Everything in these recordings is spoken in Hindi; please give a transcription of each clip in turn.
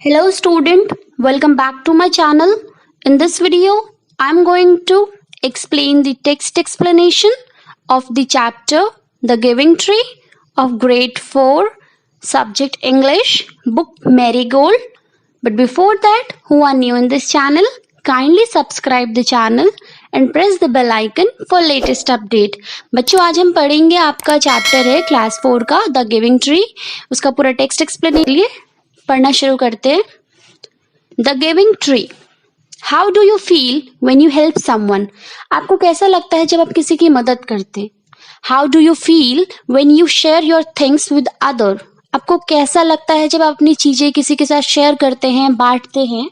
Hello student, welcome back to my channel. In this video, I am going to explain the text explanation of the chapter The Giving Tree of Grade 4, Subject English, Book Marigold. But before that, who are new in this channel, kindly subscribe the channel and press the bell icon for latest update. बच्चों आज हम पढ़ेंगे आपका चैप्टर है क्लास 4 का द गिविंग ट्री. उसका पूरा टेक्स्ट एक्सप्लेन के लिए पढ़ना शुरू करते हैं. The giving tree. How do you feel when you help someone. आपको कैसा लगता है जब आप किसी की मदद करते हैं. How do you feel when you share your things with other. आपको कैसा लगता है जब आप अपनी चीजें किसी के साथ शेयर करते हैं, बांटते हैं.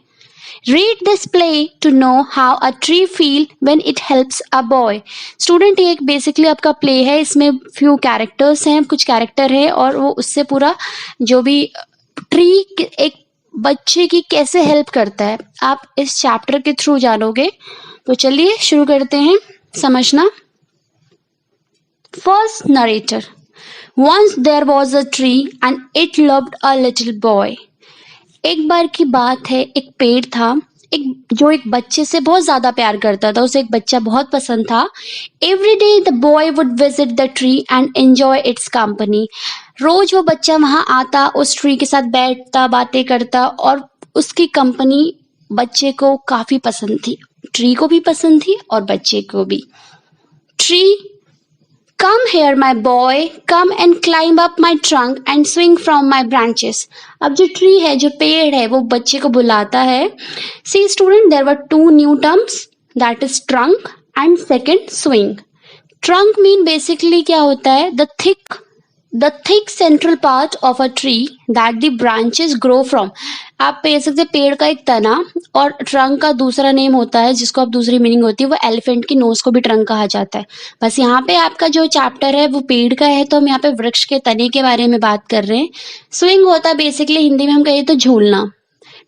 Read this play to know how a tree feel when it helps a boy. Student ये एक बेसिकली आपका प्ले है. इसमें फ्यू कैरेक्टर्स हैं, कुछ कैरेक्टर है और वो उससे पूरा जो भी ट्री एक बच्चे की कैसे हेल्प करता है आप इस चैप्टर के थ्रू जानोगे. तो चलिए शुरू करते हैं समझना. First narrator. Once there was a tree and it loved a little boy. एक बार की बात है, एक पेड़ था एक बच्चे से बहुत ज्यादा प्यार करता था. उसे एक बच्चा बहुत पसंद था. Every day the boy would visit the tree and enjoy its company. रोज वो बच्चा वहां आता, उस ट्री के साथ बैठता, बातें करता और उसकी कंपनी बच्चे को काफी पसंद थी. ट्री को भी पसंद थी और बच्चे को भी. Tree. Come here my boy, come and climb up my trunk and swing from my branches. अब जो ट्री है, जो पेड़ है, वो बच्चे को बुलाता है. See student, there were two new terms, that is trunk and second swing. Trunk mean basically क्या होता है, the thick central part of a tree that the branches grow from. आप कह सकते हैं पेड़ का एक तना, और ट्रंक का दूसरा नेम होता है जिसको आप दूसरी मीनिंग होती है, वो एलिफेंट की नोज को भी ट्रंक कहा जाता है. बस यहाँ पे आपका जो चैप्टर है वो पेड़ का है, तो हम यहाँ पे वृक्ष के तने के बारे में बात कर रहे हैं. स्विंग होता है बेसिकली हिंदी में हम कहें तो झूलना.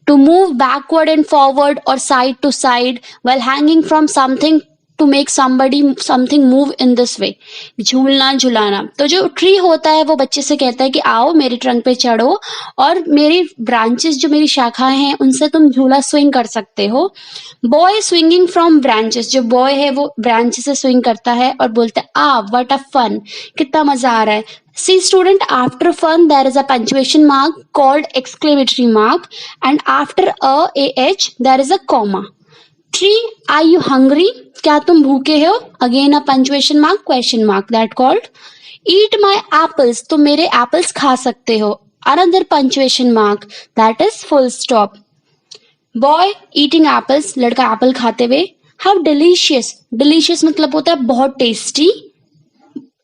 To move backward and forward और side to side while hanging from something to make something move in this way. झूलना, झुलाना. तो जो ट्री होता है वो बच्चे से कहता है कि आओ मेरे ट्रंक पे चढ़ो और मेरी ब्रांचेस जो मेरी शाखाएं हैं उनसे तुम झूला स्विंग कर सकते हो. Boy swinging from branches. जो बॉय है वो ब्रांचेस से स्विंग करता है और बोलता है व्हाट अ फन, कितना मजा आ रहा है. See student, after fun there is a punctuation mark called exclamatory mark and after AH there is a comma. Tree, are you hungry? क्या तुम भूखे हो? Again a punctuation mark, question mark, that called. Eat my apples, तुम मेरे apples खा सकते हो. Another punctuation mark, that is full stop. Boy eating apples, लड़का एप्पल खाते हुए. How delicious, delicious मतलब होता है बहुत tasty.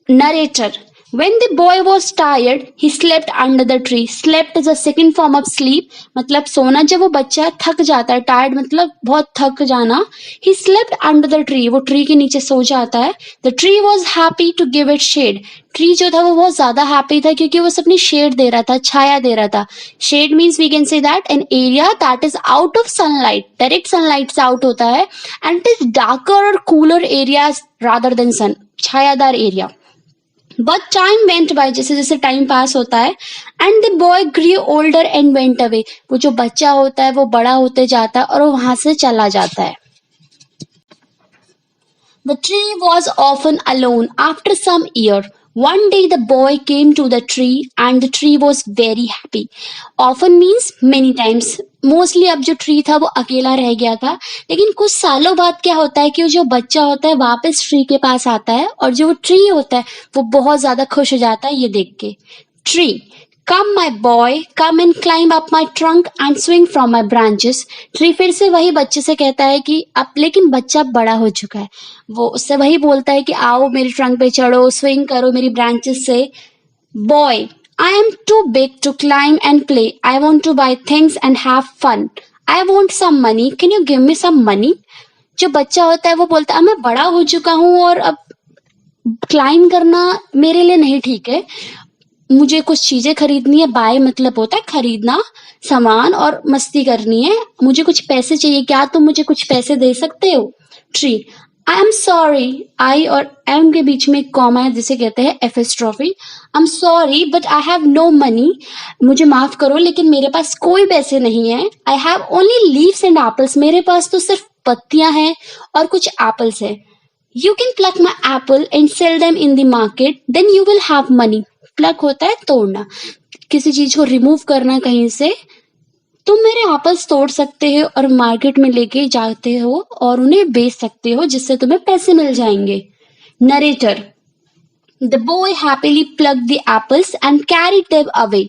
Narrator. When the boy was tired, he slept under the tree. Slept is a second form of sleep. मतलब सोना. जब वो बच्चा थक जाता है, tired मतलब बहुत थक जाना. He slept under the tree. वो ट्री के नीचे सो जाता है. The tree was happy to give it shade. Tree जो था वो बहुत ज्यादा हैप्पी था क्योंकि वो अपनी शेड दे रहा था, छाया दे रहा था. Shade means we can say that an area that is out of sunlight. Direct sunlight से out होता है and it is darker or cooler areas rather than sun. छायादार area. But time went by, जैसे जैसे टाइम पास होता है, and the boy grew older and went away. वो जो बच्चा होता है वो बड़ा होते जाता है और वो वहां से चला जाता है. The tree was often alone after some year. One day the boy came to the tree and the tree was very happy. Often means many times. Mostly अब जो ट्री था वो अकेला रह गया था, लेकिन कुछ सालों बाद क्या होता है कि वो जो बच्चा होता है वापस ट्री के पास आता है और जो ट्री होता है वो बहुत ज्यादा खुश हो जाता है ये देख के. Tree. Come my boy, come and climb up my trunk and swing from my branches. Tree फिर से वही बच्चे से कहता है कि अब, लेकिन बच्चा बड़ा हो चुका है. वो उससे वही बोलता है कि आओ मेरे ट्रंक पे चढ़ो, स्विंग करो मेरी ब्रांचेस से. Boy, I am too big to climb and play. I want to buy things and have fun. I want some money. Can you give me some money? जो बच्चा होता है वो बोलता है मैं बड़ा हो चुका हूँ और अब क्लाइम करना मेरे लिए नहीं ठीक है, मुझे कुछ चीजें खरीदनी है. बाय मतलब होता है खरीदना सामान और मस्ती करनी है. मुझे कुछ पैसे चाहिए, क्या तुम मुझे कुछ पैसे दे सकते हो. ट्री. आई एम सॉरी, आई और एम के बीच में एक कॉमा है जिसे कहते हैं apostrophe. I am sorry but I have no money, मुझे माफ करो लेकिन मेरे पास कोई पैसे नहीं है। I have only leaves and apples, मेरे पास तो सिर्फ पत्तियां हैं और कुछ एप्पल्स है। You can pluck my apple and sell them in the market, then you will have money. Pluck होता है तोड़ना, किसी चीज को रिमूव करना कहीं से। तुम मेरे एप्पल्स तोड़ सकते हो और मार्केट में लेके जाते हो और उन्हें बेच सकते हो जिससे तुम्हें पैसे मिल जाएंगे। Narrator, the boy happily plucked the apples and carried them away.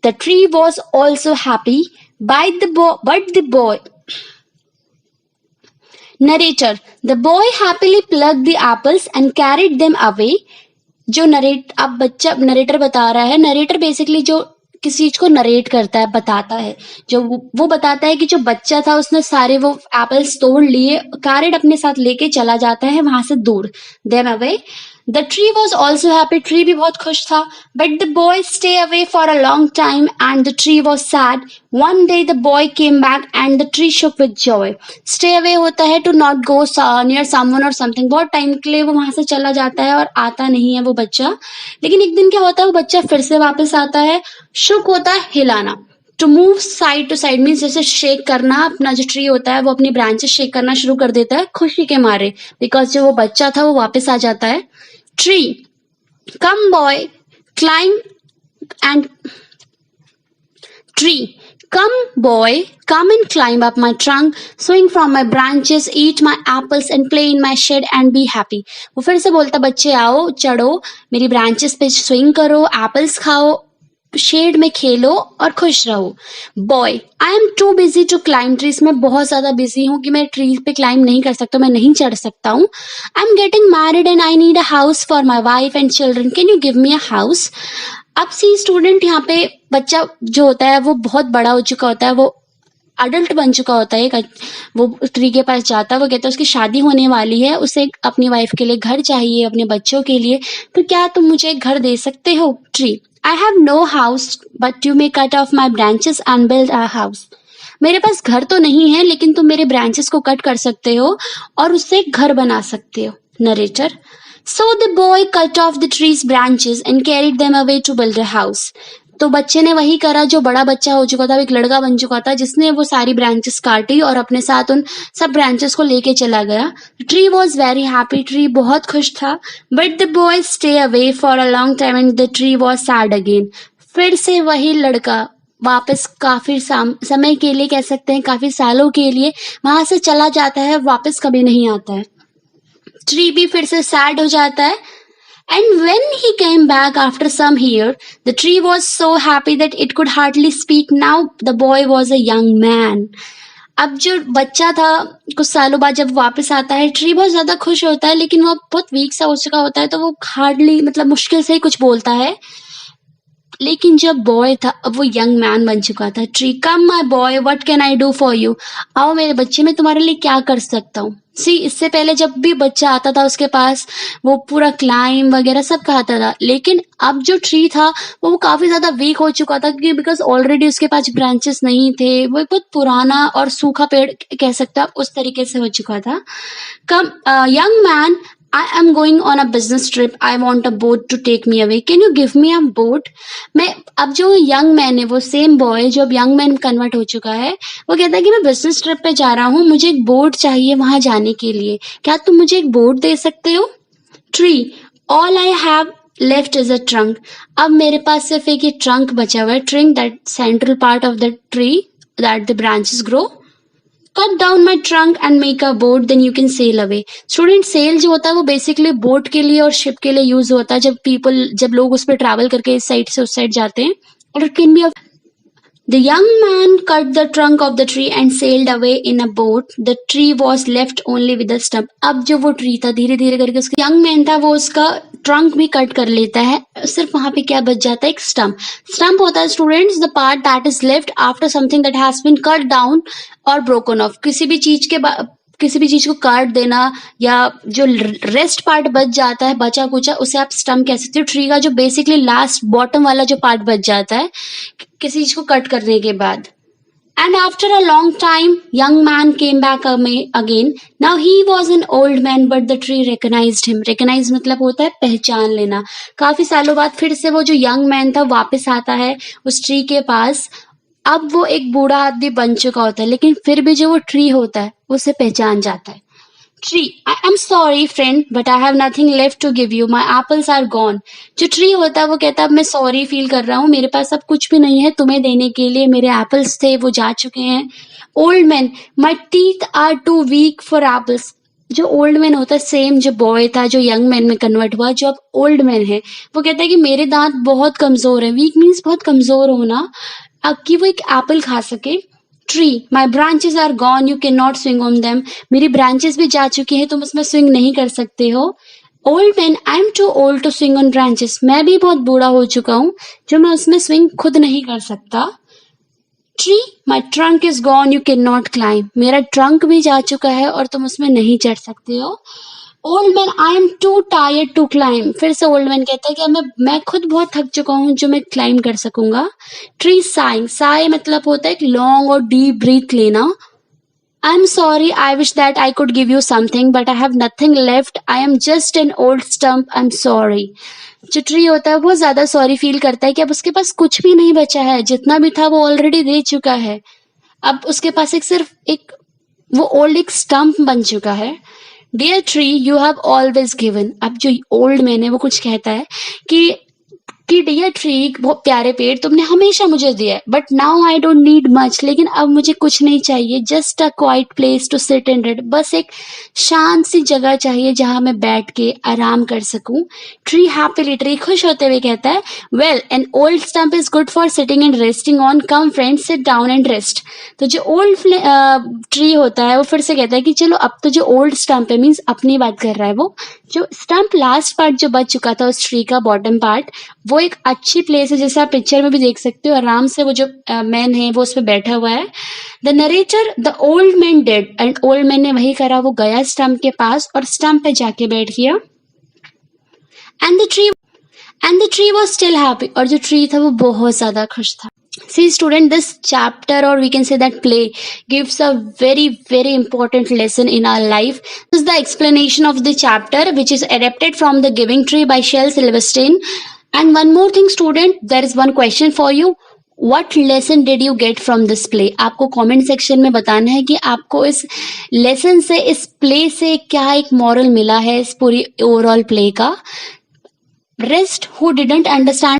The tree was also happy, but the boy. Narrator, the boy happily plucked the apples and carried them away. जो नरेट अब बच्चा नरेटर बता रहा है, नरेटर बेसिकली जो किसी चीज को नरेट करता है, बताता है, जो वो बताता है कि जो बच्चा था उसने सारे वो एप्पल्स तोड़ लिए, कैरेट अपने साथ लेके चला जाता है वहां से दूर, them away. The tree was also happy, tree भी बहुत खुश था, but the boy stay away for a long time and the tree was sad. One day the boy came back and the tree shook with joy. Stay away होता है to not go near someone और समथिंग, बहुत टाइम के लिए वो वहां से चला जाता है और आता नहीं है वो बच्चा, लेकिन एक दिन क्या होता है वो बच्चा फिर से वापस आता है। शुक होता है हिलाना, to move side to side means जैसे शेक करना, अपना जो ट्री होता है वो अपनी ब्रांचेस शेक करना शुरू कर देता है खुशी के मारे, बिकॉज जो वो बच्चा था वो वापस आ जाता है। Tree, come boy climb and tree, come boy, come and climb up my trunk, swing from my branches, eat my apples and play in my shed and be happy. वो फिर से बोलता, बच्चे आओ चढ़ो मेरी ब्रांचेस पे, स्विंग करो, एप्पल्स खाओ, शेड में खेलो और खुश रहो। Boy, I am too busy to climb trees, मैं बहुत ज्यादा बिजी हूँ कि मैं ट्री पे क्लाइम नहीं कर सकता, मैं नहीं चढ़ सकता हूँ। I am getting married and I need a house for my wife and children, can you give me a house. अब सी स्टूडेंट, यहाँ पे बच्चा जो होता है वो बहुत बड़ा हो चुका होता है, वो अडल्ट बन चुका होता है। वो ट्री के पास जाता है, वो कहता है उसकी शादी होने वाली है, उसे अपनी वाइफ के लिए घर चाहिए, अपने बच्चों के लिए, तो क्या तुम मुझे एक घर दे सकते हो। Tree, I have no house but you may cut off my branches and build a house, मेरे पास घर तो नहीं है लेकिन तुम मेरे ब्रांचेस को कट कर सकते हो और उससे एक घर बना सकते हो। Narrator, so the boy cut off the tree's branches and carried them away to build a house. तो बच्चे ने वही करा जो बड़ा बच्चा हो चुका था, एक लड़का बन चुका था जिसने वो सारी ब्रांचेस काटी और अपने साथ उन सब ब्रांचेस को लेके चला गया। Tree was very happy, tree बहुत खुश था, but the boy stay away for a long time and the tree was sad again. फिर से वही लड़का वापस काफी समय के लिए, कह सकते हैं काफी सालों के लिए वहां से चला जाता है, वापस कभी नहीं आता है। ट्री भी फिर से सैड हो जाता है। And when he came back after some year, the tree was so happy that it could hardly speak. Now the boy was a young man. अब जो बच्चा था कुछ सालों बाद जब वापस आता है, ट्री बहुत ज्यादा खुश होता है लेकिन वो बहुत वीक सा हो चुका होता है, तो वो हार्डली मतलब मुश्किल से ही कुछ बोलता है। लेकिन जब बॉय था अब वो यंग मैन बन चुका था। Tree, come my boy, what can I do for you, आओ मेरे बच्चे, मैं तुम्हारे लिए क्या कर सकता हूँ। सी, इससे पहले जब भी बच्चा आता था उसके पास वो पूरा क्लाइम वगैरह सब खाता था, लेकिन अब जो ट्री था वो काफी ज्यादा वीक हो चुका था क्योंकि बिकॉज ऑलरेडी उसके पास ब्रांचेस नहीं थे, वो बहुत पुराना और सूखा पेड़ कह सकते हैं उस तरीके से हो चुका था। Come young man, I am going on a business trip. I want a boat to take me away. Can you give me a boat? मैं अब जो यंग मैन है वो सेम बॉय जो अब यंग मैन कन्वर्ट हो चुका है, वो कहता है कि मैं बिजनेस ट्रिप पे जा रहा हूँ, मुझे एक बोट चाहिए वहां जाने के लिए, क्या तुम मुझे एक बोट दे सकते हो। Tree, all I have left is a trunk, अब मेरे पास सिर्फ एक ये ट्रंक बचा हुआ है। Trunk, that central part of the tree that the branches grow. Cut down my trunk and make a boat, then you can sail away. Student, sail जो होता है वो बेसिकली बोट के लिए और शिप के लिए यूज होता है, जब लोग उस पर ट्रैवल करके इस साइड से उस साइड जाते हैं। और it can be The young man cut the trunk of the tree and sailed away in a boat. The tree was left only with a stump. अब जो वो ट्री था धीरे धीरे करके उसका यंग मैन था वो उसका ट्रंक भी कट कर लेता है, सिर्फ वहां पे क्या बच जाता है, एक स्टम्प। स्टम्प होता है students the part that is left after something that has been cut down और ब्रोकन ऑफ। किसी भी चीज को काट देना या जो रेस्ट पार्ट बच जाता है बचा कुचा, उसे आप स्टम्प कह सकते हो। ट्री का जो बेसिकली लास्ट बॉटम वाला जो पार्ट बच जाता है किसी चीज को कट करने के बाद। And after a long time, young man came back again. Now he was an old man, but the tree recognized him. Recognize मतलब होता है पहचान लेना. काफी सालों बाद फिर से वो जो young man था वापस आता है उस ट्री के पास. अब वो एक बूढ़ा आदमी बन चुका होता है, लेकिन फिर भी जो वो ट्री होता है उसे पहचान जाता है. Tree, I am sorry friend, but I have nothing left to give you, my apples are gone. जो ट्री होता है वो कहता है अब मैं सॉरी फील कर रहा हूँ, मेरे पास अब कुछ भी नहीं है तुम्हें देने के लिए, मेरे एप्पल्स थे वो जा चुके हैं. Old man, my teeth are too weak for apples. जो ओल्ड मैन होता है, सेम जो बॉय था जो यंग मैन में कन्वर्ट हुआ, जो अब ओल्ड मैन है, वो कहता है कि मेरे दांत बहुत कमजोर है. वीक मीन्स बहुत कमजोर होना, अब कि वो एक एप्पल खा सके. Tree, my branches are gone, you can not swing on them. मेरी ब्रांचेस भी जा चुकी हैं, तुम उसमें स्विंग नहीं कर सकते हो. Old man, I am too old to swing on branches. मैं भी बहुत बूढ़ा हो चुका हूँ जो मैं उसमें स्विंग खुद नहीं कर सकता. Tree, my trunk is gone, you can not climb. मेरा ट्रंक भी जा चुका है और तुम उसमें नहीं चढ़ सकते हो. Old man, I am too tired to climb. फिर से ओल्ड मैन कहता है कि मैं खुद बहुत थक चुका हूँ जो मैं क्लाइम कर सकूंगा. ट्री साइंग, साय मतलब होता है एक लॉन्ग और डीप ब्रीथ लेना. आई am sorry, I wish that I could give you something, but I have nothing left, I am just an old stump, I am sorry. जो ट्री होता है वो ज्यादा सॉरी फील करता है कि अब उसके पास कुछ भी नहीं बचा है, जितना भी था वो ऑलरेडी दे चुका है. अब उसके पास सिर्फ वो ओल्ड एक स्टंप बन चुका है. Dear tree, you have always given. अब जो ओल्ड मैन है वो कुछ कहता है कि डियर ट्री, बहुत प्यारे पेड़, तुमने हमेशा मुझे दिया है, but now I don't need much. लेकिन अब मुझे कुछ नहीं चाहिए. Just a quiet place to sit and read. बस एक शांत सी जगह चाहिए जहां मैं बैठ के आराम कर सकूं. ट्री हैप्पीली, ट्री खुश होते हुए कहता है, well an old stump is good for sitting and resting on, come friend sit down and rest. तो जो ओल्ड ट्री होता है वो फिर से कहता है कि चलो अब तो जो ओल्ड स्टम्प है, मीन्स अपनी बात कर रहा है वो, जो स्टम्प लास्ट पार्ट जो बच चुका था उस ट्री का बॉटम पार्ट, वो एक अच्छी प्लेस है, जैसे आप पिक्चर में भी देख सकते हो. आराम से वो जो मैन है वो उस पर बैठा हुआ है. The narrator, the old man dead, and old man ने वही करा, वो गया स्टम्प के पास और स्टम्प पे जाके बैठ गया. And the tree was still happy. और जो ट्री था वो बहुत ज्यादा खुश था. See student, this chapter, or we can say that play, gives a very important lesson in our life. This is the explanation of the chapter, which is adapted from The Giving Tree by Shel Silverstein. And one more thing student, there is one question for you. What lesson did you get from this play? आपको comment section में बताना है कि आपको इस lesson से, इस play से क्या एक moral मिला है इस पूरी overall play का. Rest who didn't understand